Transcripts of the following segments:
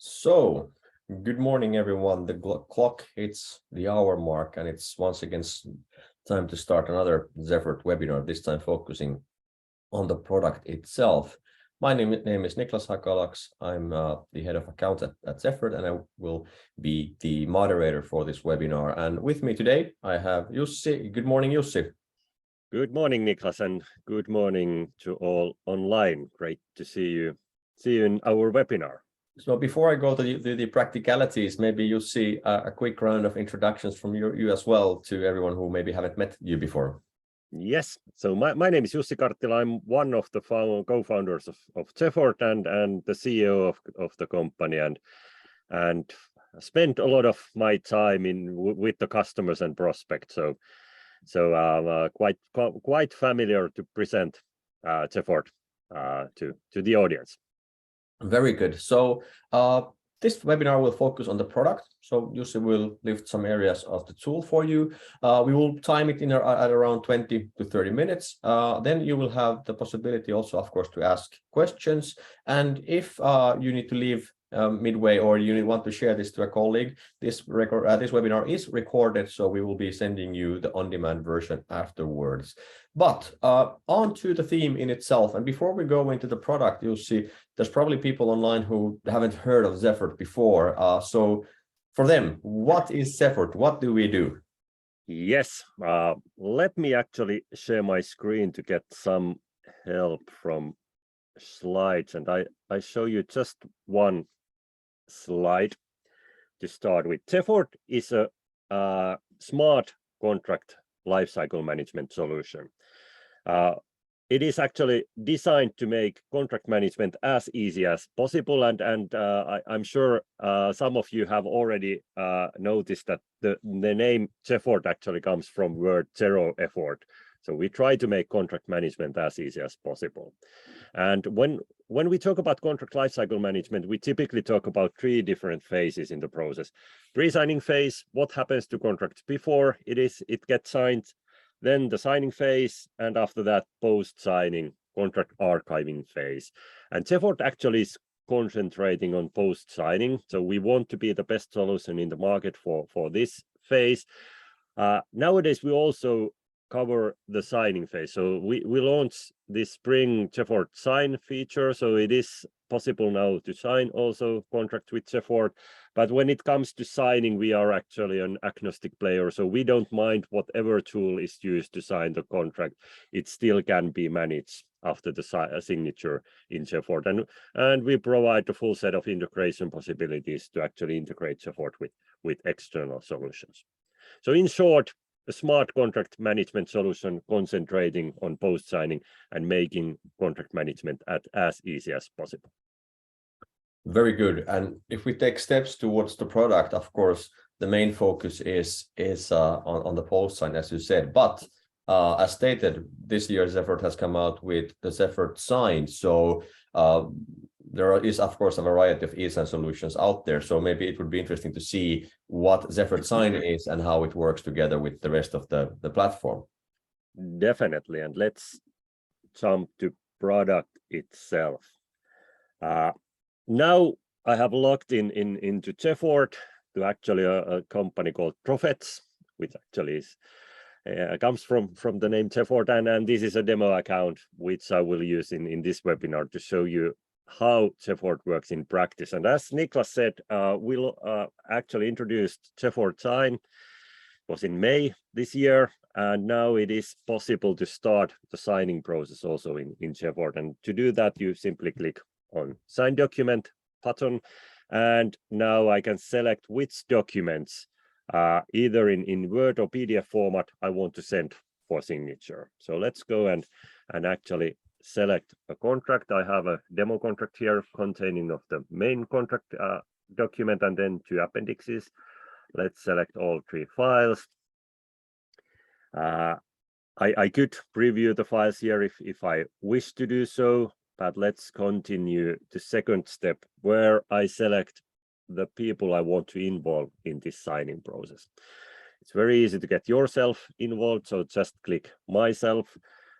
So, good morning, everyone. The clock hits the hour mark, and it's once again time to start another Zefort webinar, this time focusing on the product itself. My name is Niklas Hakalaks. I'm the head of account at Zefort, and I will be the moderator for this webinar. And with me today, I have Jussi. Good morning, Jussi. Good morning, Niklas, and good morning to all online. Great to see you in our webinar. So before I go to the practicalities, maybe you see a quick round of introductions from you as well to everyone who maybe haven't met you before. Yes, so my name is Jussi Karttila. I'm one of the co-founders of Zefort and the CEO of the company, and spent a lot of my time with the customers and prospects. So quite familiar to present Zefort to the audience. Very good. So this webinar will focus on the product. So Jussi will lift some areas of the tool for you. We will time it at around 20 to 30 minutes. Then you will have the possibility also, of course, to ask questions. And if you need to leave midway or you want to share this to a colleague, this webinar is recorded, so we will be sending you the on-demand version afterwards. But on to the theme in itself. And before we go into the product, you'll see there's probably people online who haven't heard of Zefort before. So for them, what is Zefort? What do we do? Yes, let me actually share my screen to get some help from slides. And I show you just one slide to start with. Zefort is a smart contract lifecycle management solution. It is actually designed to make contract management as easy as possible, and I'm sure some of you have already noticed that the name Zefort actually comes from word zero effort. So we try to make contract management as easy as possible. And when we talk about contract lifecycle management, we typically talk about three different phases in the process. Pre-signing phase, what happens to contracts before it gets signed, then the signing phase, and after that, post-signing contract archiving phase. And Zefort actually is concentrating on post-signing. So we want to be the best solution in the market for this phase. Nowadays, we also cover the signing phase. So we launched this spring Zefort sign feature. So it is possible now to sign also contract with Zefort. But when it comes to signing, we are actually an agnostic player. So we don't mind whatever tool is used to sign the contract. It still can be managed after the signature in Zefort. And we provide a full set of integration possibilities to actually integrate Zefort with external solutions. So in short, a smart contract management solution concentrating on post-signing and making contract management as easy as possible. Very good. And if we take steps towards the product, of course, the main focus is on the post-sign, as you said. But as stated, this year Zefort has come out with the Zefort Sign. So there is, of course, a variety of eSign solutions out there. So maybe it would be interesting to see what Zefort Sign is and how it works together with the rest of the platform. Definitely. And let's jump to product itself. Now I have logged into Zefort to actually a company called Prophets, which actually is comes from the name Zefort, and this is a demo account which I will use in this webinar to show you how Zefort works in practice. And as Niklas said, we'll actually introduce Zefort Sign. It was in May this year, and now it is possible to start the signing process also in Zefort. And to do that, you simply click on sign document button. And now I can select which documents, either in Word or PDF format, I want to send for signature. So let's go and actually select a contract. I have a demo contract here containing of the main contract document and then 2 appendixes. Let's select all 3 files. I could preview the files here if I wish to do so, but let's continue the second step where I select the people I want to involve in this signing process. It's very easy to get yourself involved, so just click myself.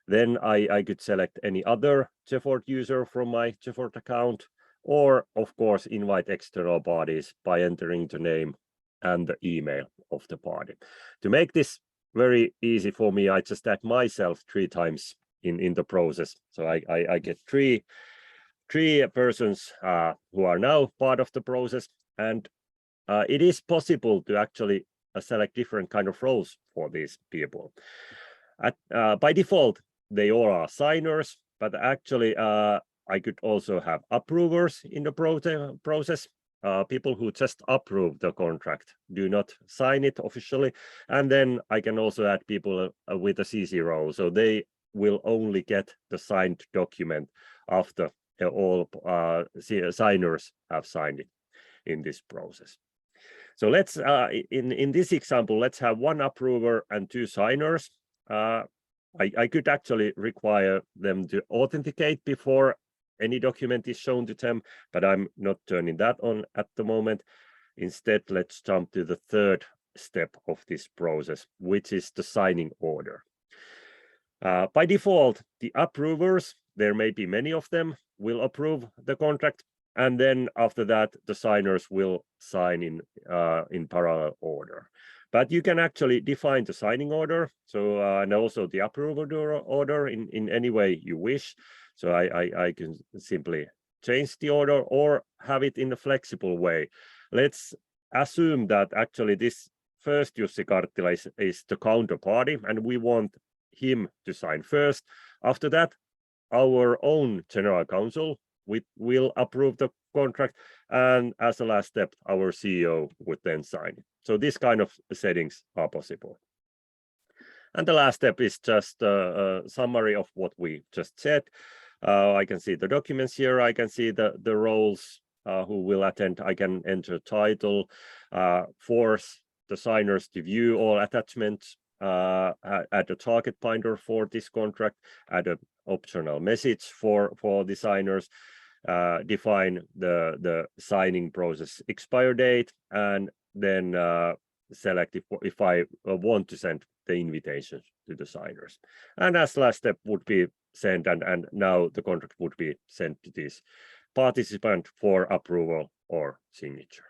Then I could select any other Zefort user from my Zefort account, or of course invite external parties by entering the name and the email of the party. To make this very easy for me, I just add myself 3 times in the process. So I get three persons who are now part of the process, and it is possible to actually select different kind of roles for these people. By default, they all are signers, but actually I could also have approvers in the process. People who just approve the contract, do not sign it officially. And then I can also add people with a CC role. So they will only get the signed document after all signers have signed it in this process. So let's, in this example, let's have 1 approver and 2 signers. I could actually require them to authenticate before any document is shown to them, but I'm not turning that on at the moment. Instead, let's jump to the 3rd step of this process, which is the signing order. By default, the approvers, there may be many of them, will approve the contract, and then after that, the signers will sign in parallel order. But you can actually define the signing order, so and also the approval order in any way you wish. So I can simply change the order or have it in a flexible way. Let's assume that actually this first Jussi Karttila is the counterparty, and we want him to sign first. After that, our own general counsel will approve the contract, and as a last step, our CEO would then sign it. So this kind of settings are possible. And the last step is just a summary of what we just said. I can see the documents here. I can see the roles who will attend. I can enter title, force the signers to view all attachments, add a target binder for this contract, add an optional message for the signers, define the signing process expire date, and then select if I want to send the invitation to the signers. And as last step would be sent, and now the contract would be sent to this participant for approval or signature.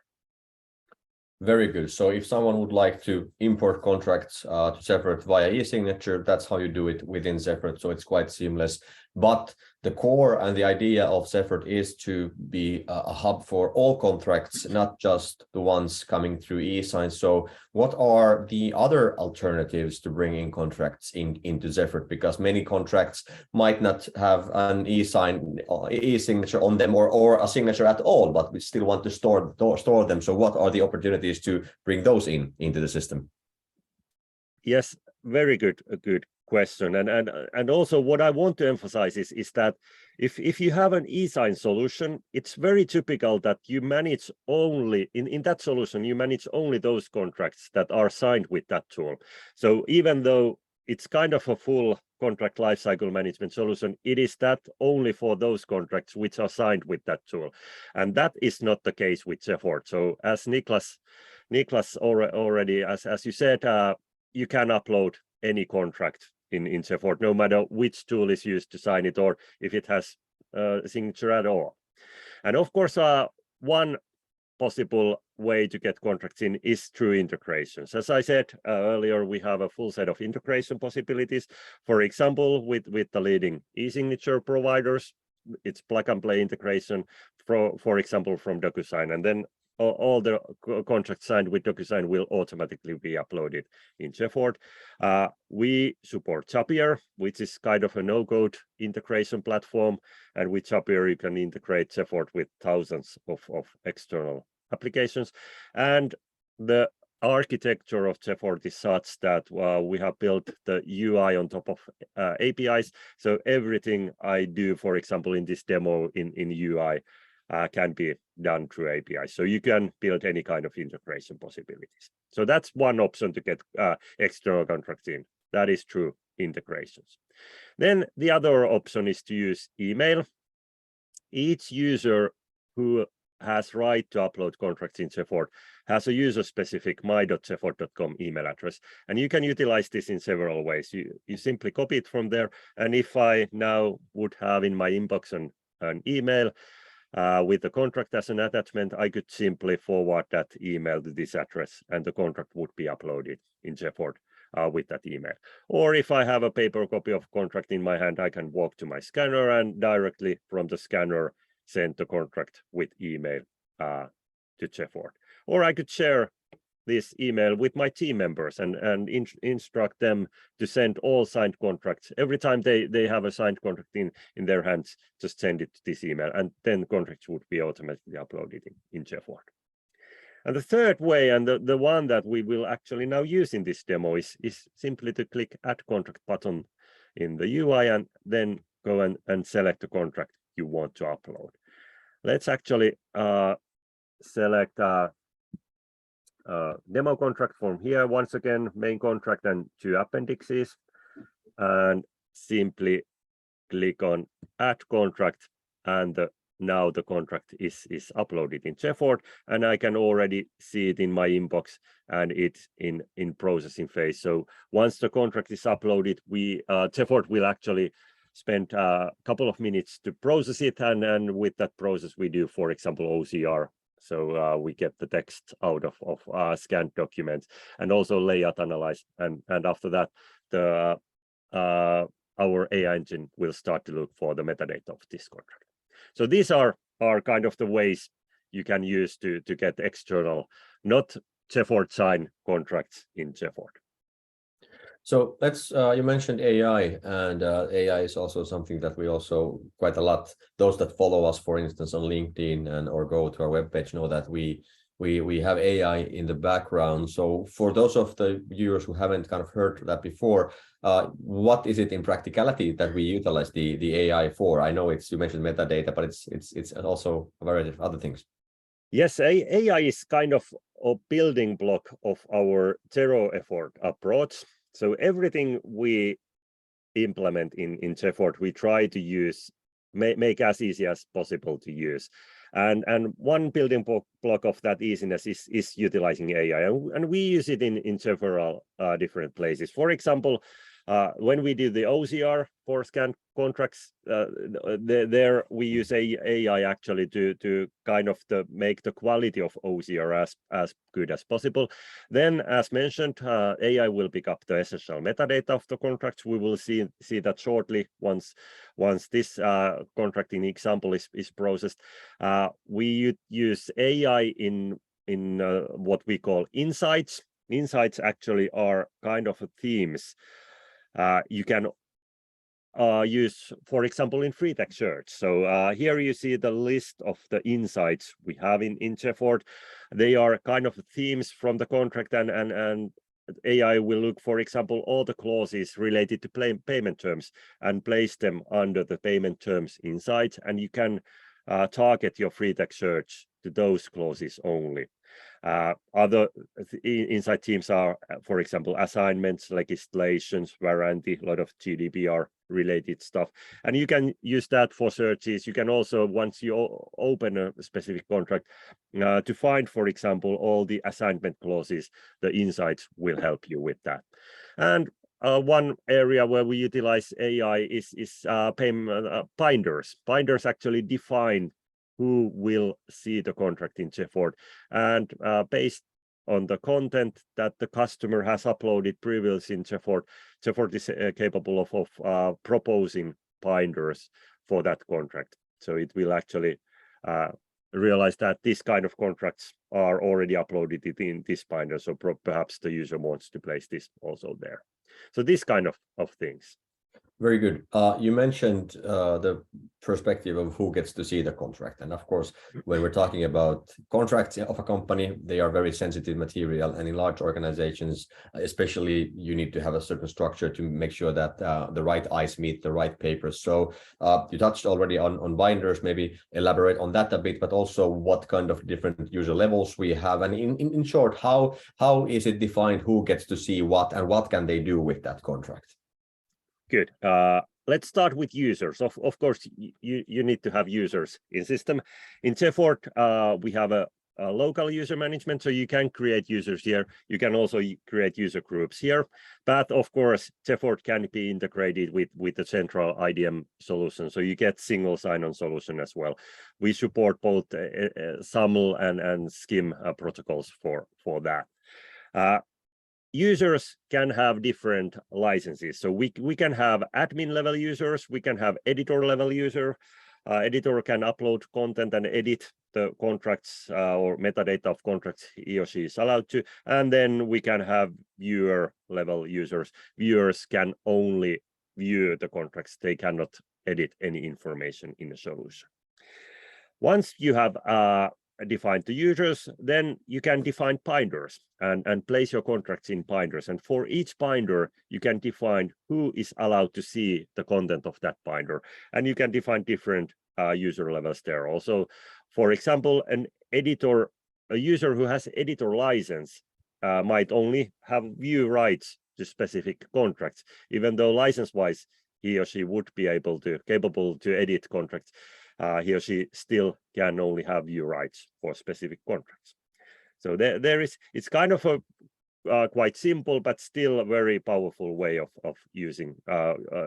Very good. So if someone would like to import contracts to Zefort via e-signature, that's how you do it within Zefort. So it's quite seamless. But the core and the idea of Zefort is to be a hub for all contracts, not just the ones coming through e-sign. So what are the other alternatives to bringing contracts into Zefort? Because many contracts might not have an e-signature on them or a signature at all, but we still want to store them. So what are the opportunities to bring those into the system? Yes, very good, a good question. And also what I want to emphasize is that if you have an e-sign solution, it's very typical that you manage only in that solution, you manage only those contracts that are signed with that tool. So even though it's kind of a full contract lifecycle management solution, it is that only for those contracts which are signed with that tool. And that is not the case with Zefort. So as Niklas already, as you said, you can upload any contract in Zefort, no matter which tool is used to sign it or if it has a signature at all. And of course, one possible way to get contracts in is through integrations. As I said earlier, we have a full set of integration possibilities. For example, with the leading e-signature providers, it's plug and play integration, for example, from DocuSign. And then all the contracts signed with DocuSign will automatically be uploaded in Zefort. We support Zapier, which is kind of a no-code integration platform, and with Zapier you can integrate Zefort with thousands of external applications. And the architecture of Zefort is such that we have built the UI on top of APIs. So everything I do, for example, in this demo in UI, can be done through APIs. So you can build any kind of integration possibilities. So that's one option to get external contracts in. That is through integrations. Then the other option is to use email. Each user who has right to upload contracts in Zefort has a user-specific my.zefort.com email address, and you can utilize this in several ways. You simply copy it from there, and if I now would have in my inbox an email with the contract as an attachment, I could simply forward that email to this address, and the contract would be uploaded in Zefort with that email. Or if I have a paper copy of contract in my hand, I can walk to my scanner and directly from the scanner send the contract with email to Zefort. Or I could share this email with my team members and instruct them to send all signed contracts. Every time they have a signed contract in their hands, just send it to this email, and then contracts would be automatically uploaded in Zefort. And the third way, and the one that we will actually now use in this demo, is simply to click Add Contract button in the UI and then go and select the contract you want to upload. Let's actually select demo contract from here. Once again, main contract and 2 appendixes, and simply click on Add Contract, and now the contract is uploaded in Zefort, and I can already see it in my inbox, and it's in processing phase. So once the contract is uploaded, Zefort will actually spend a couple of minutes to process it, and with that process we do, for example, OCR. So we get the text out of scanned documents, and also layout analyze, and after that our AI engine will start to look for the metadata of this contract. So these are kind of the ways you can use to get external, not Zefort signed contracts in Zefort. So let's, you mentioned AI, and AI is also something that we also quite a lot, those that follow us, for instance, on LinkedIn or go to our webpage know that we have AI in the background. So for those of the viewers who haven't kind of heard that before, what is it in practicality that we utilize the AI for? I know you mentioned metadata, but it's also a variety of other things. Yes, AI is kind of a building block of our zero effort approach. So everything we implement in Zefort, we try to make as easy as possible to use. And one building block of that easiness is utilizing AI, and we use it in several different places. For example, when we do the OCR for scanned contracts, there we use AI actually to kind of make the quality of OCR as good as possible. Then, as mentioned, AI will pick up the essential metadata of the contracts. We will see that shortly once this contracting example is processed. We use AI in what we call insights. Insights actually are kind of themes you can use, for example, in free text search. So here you see the list of the insights we have in Zefort. They are kind of themes from the contract, and AI will look, for example, all the clauses related to payment terms and place them under the payment terms insights, and you can target your free text search to those clauses only. Other insight teams are, for example, assignments, legislations, warranty, a lot of GDPR related stuff. And you can use that for searches. You can also, once you open a specific contract, to find, for example, all the assignment clauses, the insights will help you with that. And one area where we utilize AI is payment binders. Binders actually define who will see the contract in Zefort, and based on the content that the customer has uploaded previously in Zefort, Zefort is capable of proposing binders for that contract. So it will actually realize that this kind of contracts are already uploaded in this binder. So perhaps the user wants to place this also there. So this kind of things. Very good. You mentioned the perspective of who gets to see the contract. And of course, when we're talking about contracts of a company, they are very sensitive material. And in large organizations, especially, you need to have a certain structure to make sure that the right eyes meet the right papers. So you touched already on binders, maybe elaborate on that a bit, but also what kind of different user levels we have. And in short, how is it defined who gets to see what and what can they do with that contract? Good. Let's start with users. Of course, you need to have users in system. In Zefort, we have a local user management, so you can create users here. You can also create user groups here. But of course, Zefort can be integrated with the central IDM solution, so you get single sign-on solution as well. We support both SAML and SCIM protocols for that. Users can have different licenses. So we can have admin level users, we can have editor level user. Editor can upload content and edit the contracts or metadata of contracts he or she is allowed to. And then we can have viewer level users. Viewers can only view the contracts. They cannot edit any information in the solution. Once you have defined the users, then you can define binders and place your contracts in binders. And for each binder, you can define who is allowed to see the content of that binder. And you can define different user levels there. Also, for example, a user who has editor license might only have view rights to specific contracts, even though license-wise, he or she would be capable to edit contracts. He or she still can only have view rights for specific contracts. So it's kind of a quite simple, but still a very powerful way of using,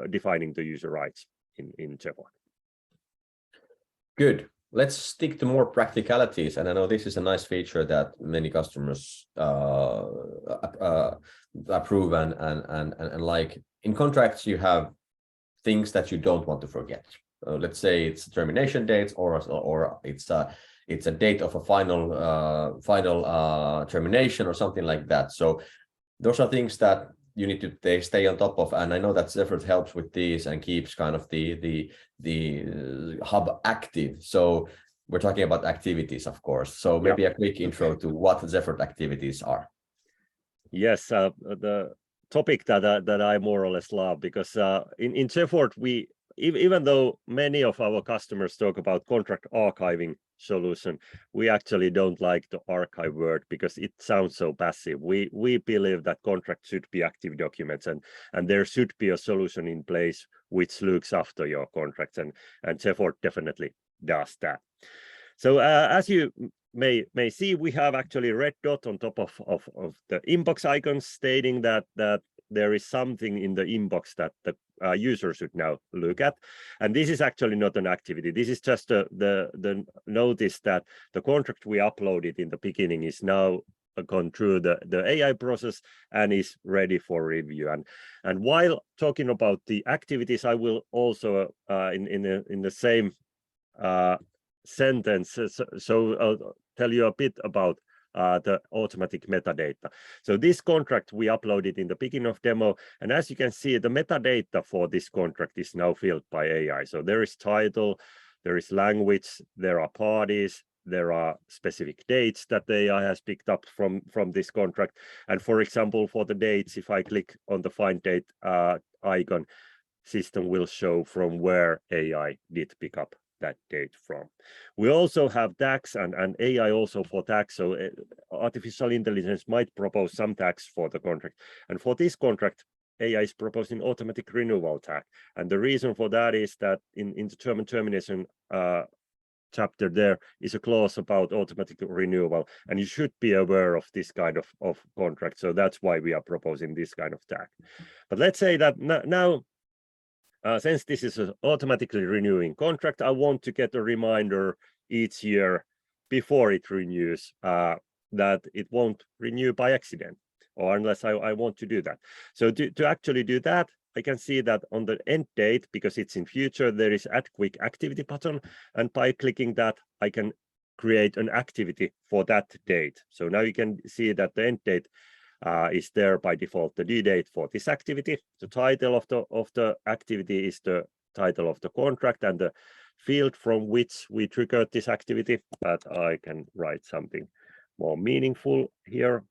defining the user rights in Zefort. Good. Let's stick to more practicalities. And I know this is a nice feature that many customers approve and like. In contracts, you have things that you don't want to forget. Let's say it's termination dates or it's a date of a final termination or something like that. So those are things that you need to stay on top of. And I know that Zefort helps with these and keeps kind of the hub active. So we're talking about activities, of course. So maybe a quick intro to what Zefort activities are. Yes, the topic that I more or less love, because in Zefort, even though many of our customers talk about contract archiving solution, we actually don't like the archive word because it sounds so passive. We believe that contract should be active documents, and there should be a solution in place which looks after your contracts, and Zefort definitely does that. So as you may see, we have actually red dot on top of the inbox icons stating that there is something in the inbox that the user should now look at. And this is actually not an activity. This is just the notice that the contract we uploaded in the beginning is now gone through the AI process and is ready for review. And while talking about the activities, I will also in the same sentence so tell you a bit about the automatic metadata. So this contract we uploaded in the beginning of demo, and as you can see, the metadata for this contract is now filled by AI. So there is title, there is language, there are parties, there are specific dates that the AI has picked up from this contract. And for example, for the dates, if I click on the find date icon, system will show from where AI did pick up that date from. We also have tags and AI also for tags. So artificial intelligence might propose some tags for the contract. And for this contract, AI is proposing automatic renewal tag. And the reason for that is that in the German termination chapter, there is a clause about automatic renewal, and you should be aware of this kind of contract. So that's why we are proposing this kind of tag. But let's say that now, since this is an automatically renewing contract, I want to get a reminder each year before it renews that it won't renew by accident, or unless I want to do that. So to actually do that, I can see that on the end date, because it's in future, there is add quick activity button. And by clicking that, I can create an activity for that date. So now you can see that the end date is there by default, the due date for this activity. The title of the activity is the title of the contract, and the field from which we triggered this activity. But I can write something more meaningful here.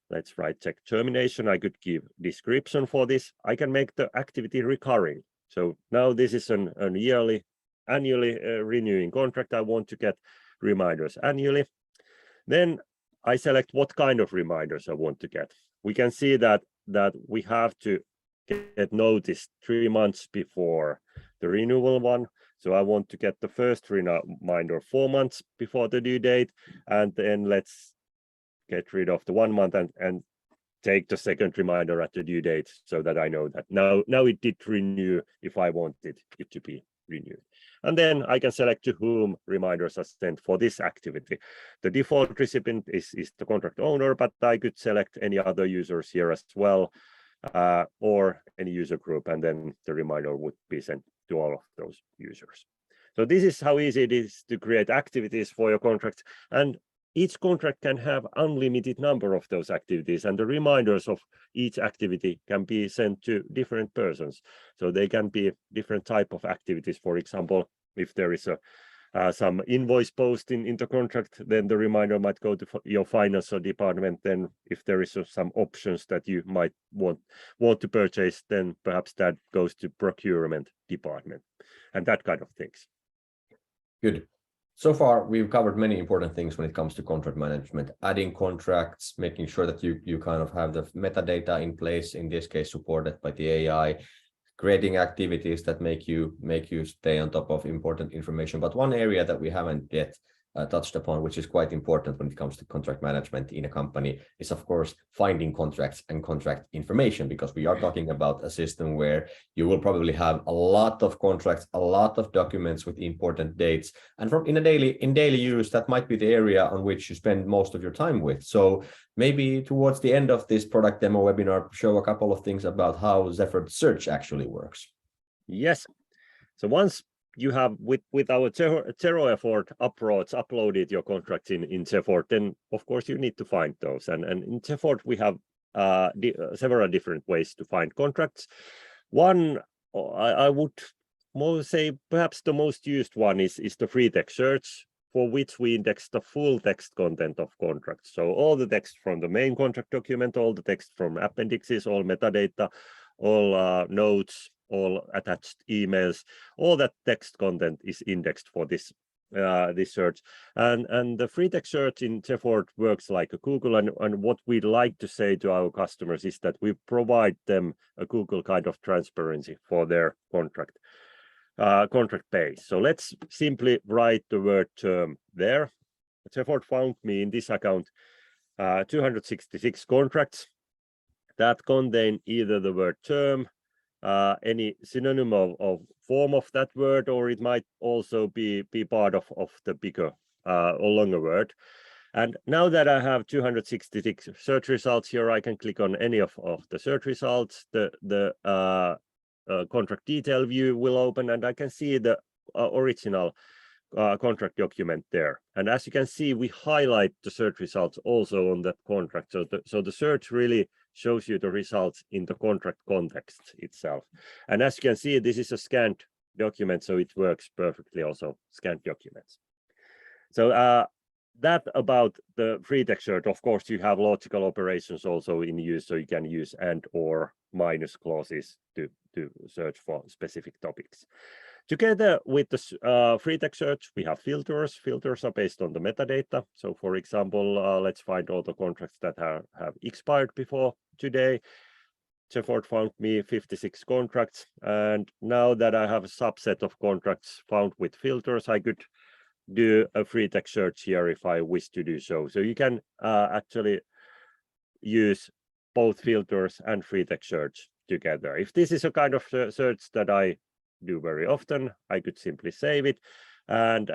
Let's write check termination. I could give description for this. I can make the activity recurring. So now this is an annually renewing contract. I want to get reminders annually. Then I select what kind of reminders I want to get. We can see that we have to get noticed 3 months before the renewal one. So I want to get the first reminder 4 months before the due date, and then let's get rid of the 1 month and take the second reminder at the due date, so that I know that now it did renew if I wanted it to be renewed. And then I can select to whom reminders are sent for this activity. The default recipient is the contract owner, but I could select any other users here as well, or any user group, and then the reminder would be sent to all of those users. So this is how easy it is to create activities for your contracts, and each contract can have unlimited number of those activities, and the reminders of each activity can be sent to different persons. So they can be different type of activities. For example, if there is some invoice posting in the contract, then the reminder might go to your financial department. Then if there is some options that you might want to purchase, then perhaps that goes to procurement department, and that kind of things. Good. So far, we've covered many important things when it comes to contract management, adding contracts, making sure that you kind of have the metadata in place, in this case, supported by the AI, creating activities that make you stay on top of important information. But one area that we haven't yet touched upon, which is quite important when it comes to contract management in a company, is of course finding contracts and contract information, because we are talking about a system where you will probably have a lot of contracts, a lot of documents with important dates, and in daily use, that might be the area on which you spend most of your time with. So maybe towards the end of this product demo webinar, show a couple of things about how Zefort search actually works. Yes. So once you have with our Zefort approach uploaded your contracts in Zefort, then of course you need to find those. And in Zefort we have several different ways to find contracts. One, I would more say perhaps the most used one is the free text search, for which we index the full text content of contracts. So all the text from the main contract document, all the text from appendixes, all metadata, all notes, all attached emails, all that text content is indexed for this search. And the free text search in Zefort works like a Google, and what we'd like to say to our customers is that we provide them a Google kind of transparency for their contract base. So let's simply write the word term there. Zefort found me in this account 266 contracts that contain either the word term, any synonym of form of that word, or it might also be part of the bigger or longer word. And now that I have 266 search results here, I can click on any of the search results. The contract detail view will open, and I can see the original contract document there. And as you can see, we highlight the search results also on that contract. So the search really shows you the results in the contract context itself. And as you can see, this is a scanned document, so it works perfectly also, scanned documents. So that about the free text search. Of course, you have logical operations also in use, so you can use and or minus clauses to search for specific topics. Together with the free text search, we have filters. Filters are based on the metadata. So for example, let's find all the contracts that have expired before today. Zefort found me 56 contracts. And now that I have a subset of contracts found with filters, I could do a free text search here if I wish to do so. So you can actually use both filters and free text search together. If this is a kind of search that I do very often, I could simply save it and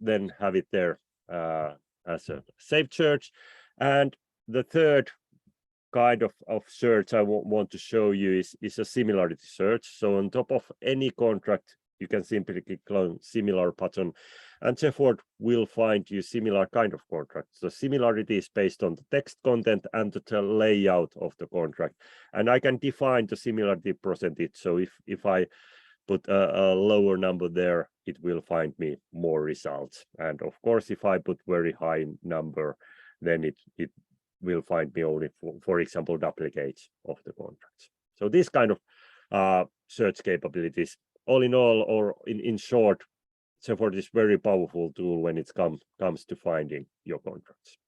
then have it there as a saved search. And the third kind of search I want to show you is a similarity search. So on top of any contract, you can simply click on similar button, and Zefort will find you similar kind of contracts. The similarity is based on the text content and the layout of the contract. And I can define the similarity percentage. So if I put a lower number there, it will find me more results. And of course, if I put very high number, then it will find me only, for example, duplicates of the contracts. So this kind of search capabilities, all in all, or in short, Zefort is very powerful tool when it comes to finding your contracts.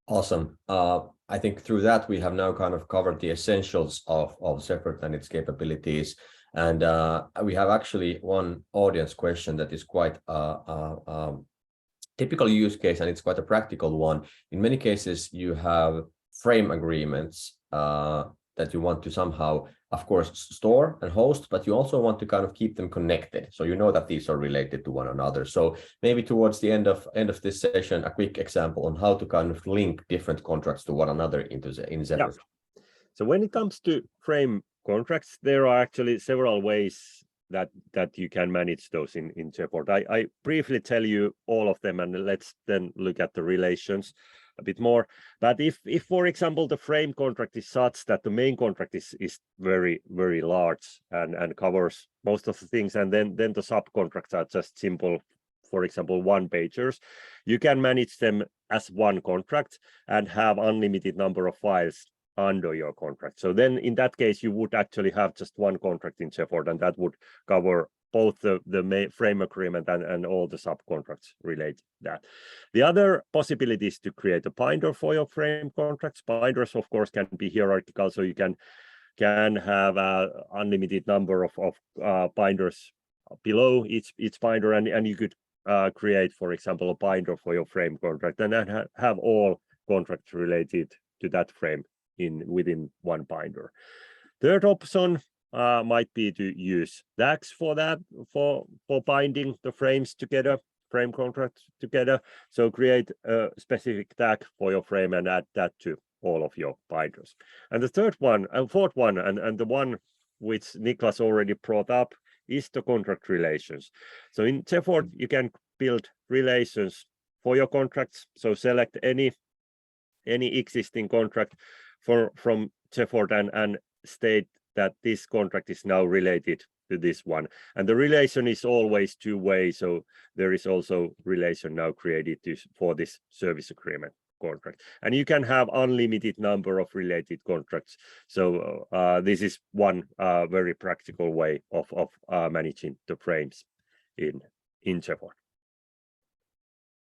Awesome. I think through that we have now kind of covered the essentials of Zefort and its capabilities. And we have actually one audience question that is quite typical use case, and it's quite a practical one. In many cases, you have frame agreements that you want to somehow, of course, store and host, but you also want to kind of keep them connected. So you know that these are related to one another. So maybe towards the end of this session, a quick example on how to kind of link different contracts to one another in Zefort. Yeah. So when it comes to frame contracts, there are actually several ways that you can manage those in Zefort. I briefly tell you all of them, and let's then look at the relations a bit more. But if for example the frame contract is such that the main contract is very, very large and covers most of the things, and then the subcontracts are just simple, for example, one-pagers, you can manage them as one contract and have unlimited number of files under your contract. So then in that case, you would actually have just one contract in Zefort, and that would cover both the main frame agreement and all the subcontracts related to that. The other possibility is to create a binder for your frame contracts. Binders, of course, can be hierarchical, so you can have an unlimited number of binders below each binder, and you could create, for example, a binder for your frame contract, and then have all contracts related to that frame within one binder. Third option might be to use tags for that, for binding the frames together, frame contracts together. So create a specific tag for your frame and add that to all of your binders. And the fourth one, and the one which Niklas already brought up, is the contract relations. So in Zefort, you can build relations for your contracts. So select any existing contract from Zefort and state that this contract is now related to this one. And the relation is always two-way, so there is also relation now created for this service agreement contract. And you can have unlimited number of related contracts. So this is one very practical way of managing the frames in Zefort.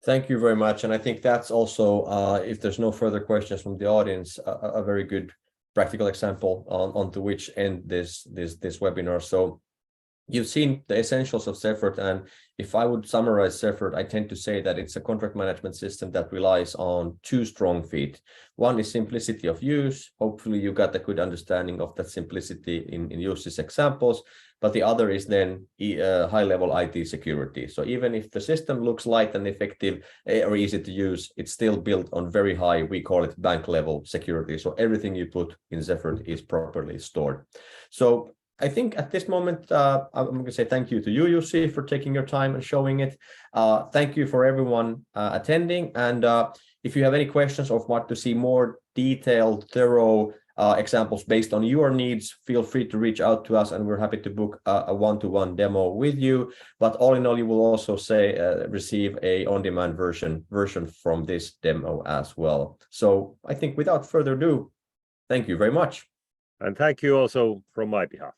Thank you very much. And I think that's also, if there's no further questions from the audience, a very good practical example onto which end this webinar. So you've seen the essentials of Zefort, and if I would summarize Zefort, I tend to say that it's a contract management system that relies on two strong feet. One is simplicity of use. Hopefully you got a good understanding of that simplicity in Jussi's examples, but the other is then high-level IT security. So even if the system looks light and effective or easy to use, it's still built on very high, we call it bank-level security. So everything you put in Zefort is properly stored. So I think at this moment, I'm going to say thank you to you, Jussi, for taking your time and showing it. Thank you for everyone attending. And if you have any questions or want to see more detailed, thorough examples based on your needs, feel free to reach out to us, and we're happy to book a one-to-one demo with you. But all in all, you will also receive a on-demand version from this demo as well. So I think without further ado, thank you very much. And thank you also from my behalf.